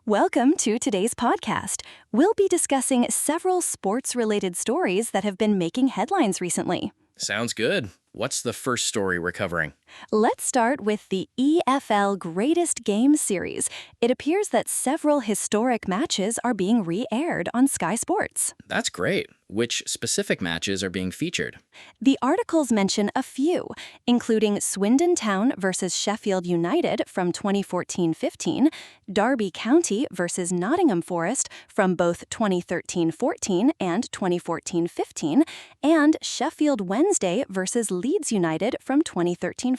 Welcome to today's podcast. We'll be discussing several sports-related stories that have been making headlines recently. Sounds good. What's the first story we're covering? Let's start with the EFL Greatest Games series. It appears that several historic matches are being re-aired on Sky Sports. That's great. Which specific matches are being featured? The articles mention a few, including Swindon Town versus Sheffield United from 2014-15, Derby County versus Nottingham Forest from both 2013-14 and 2014-15, and Sheffield Wednesday versus Leeds United from 2013-14.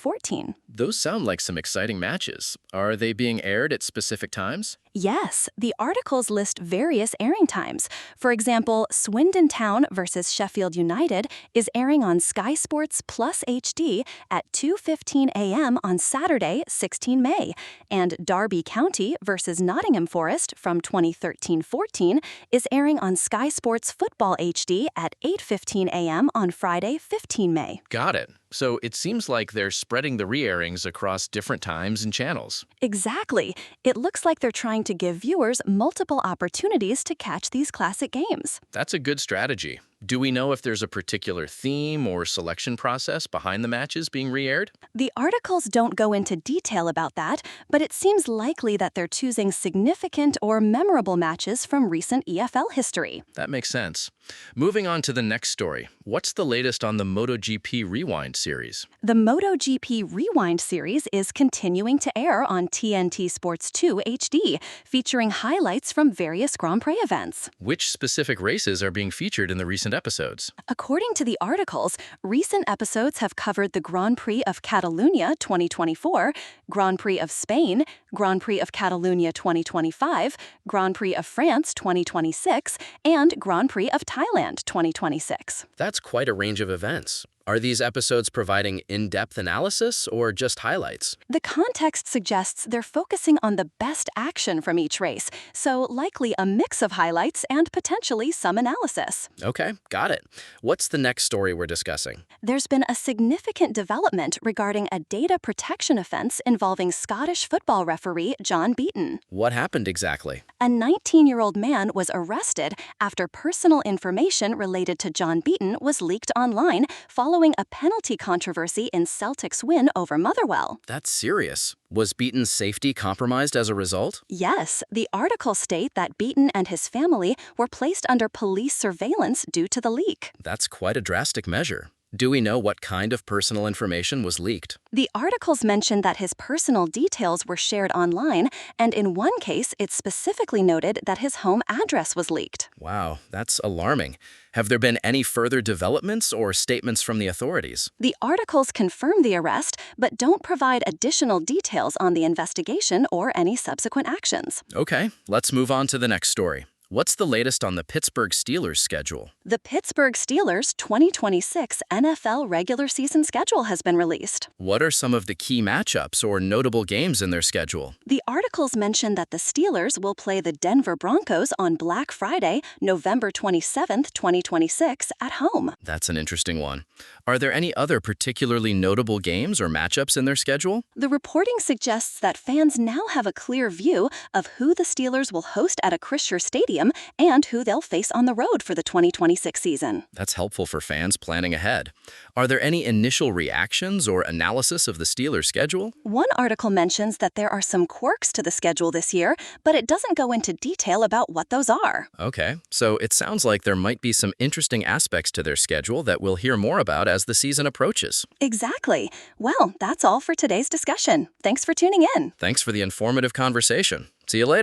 Those sound like some exciting matches. Are they being aired at specific times? Yes, the articles list various airing times. For example, Swindon Town versus Sheffield United is airing on Sky Sports Plus HD at 2:15 a.m. on Saturday, 16 May, and Derby County versus Nottingham Forest from 2013-14 is airing on Sky Sports Football HD at 8:15 a.m. on Friday, 15 May. Got it. So it seems like they're spreading the re-airings across different times and channels. Exactly. It looks like they're trying to give viewers multiple opportunities to catch these classic games. That's a good strategy. Do we know if there's a particular theme or selection process behind the matches being re-aired? The articles don't go into detail about that, but it seems likely that they're choosing significant or memorable matches from recent EFL history. That makes sense. Moving on to the next story. What's the latest on the MotoGP Rewind series? The MotoGP Rewind series is continuing to air on TNT Sports 2 HD, featuring highlights from various Grand Prix events. Which specific races are being featured in the recent episodes? According to the articles, recent episodes have covered the Grand Prix of Catalonia 2024, Grand Prix of Spain, Grand Prix of Catalonia 2025, Grand Prix of France 2026, and Grand Prix of Thailand 2026. That's quite a range of events. Are these episodes providing in-depth analysis or just highlights? The context suggests they're focusing on the best action from each race, so likely a mix of highlights and potentially some analysis. Okay, got it. What's the next story we're discussing? There's been a significant development regarding a data protection offense involving Scottish football referee John Beaton. What happened exactly? A 19-year-old man was arrested after personal information related to John Beaton was leaked online following a penalty controversy in Celtic's win over Motherwell. That's serious. Was Beaton's safety compromised as a result? Yes, the articles state that Beaton and his family were placed under police surveillance due to the leak. That's quite a drastic measure. Do we know what kind of personal information was leaked? The articles mention that his personal details were shared online, and in one case, it specifically noted that his home address was leaked. Wow, that's alarming. Have there been any further developments or statements from the authorities? The articles confirm the arrest, but don't provide additional details on the investigation or any subsequent actions. Okay, let's move on to the next story. What's the latest on the Pittsburgh Steelers schedule? The Pittsburgh Steelers' 2026 NFL regular season schedule has been released. What are some of the key matchups or notable games in their schedule? The articles mention that the Steelers will play the Denver Broncos on Black Friday, November 27, 2026, at home. That's an interesting one. Are there any other particularly notable games or matchups in their schedule? The reporting suggests that fans now have a clear view of who the Steelers will host at Acrisure Stadium and who they'll face on the road for the 2026 season. That's helpful for fans planning ahead. Are there any initial reactions or analysis of the Steelers' schedule? One article mentions that there are some quirks to the schedule this year, but it doesn't go into detail about what those are. Okay, so it sounds like there might be some interesting aspects to their schedule that we'll hear more about as the season approaches. Exactly. Well, that's all for today's discussion. Thanks for tuning in. Thanks for the informative conversation. See you later.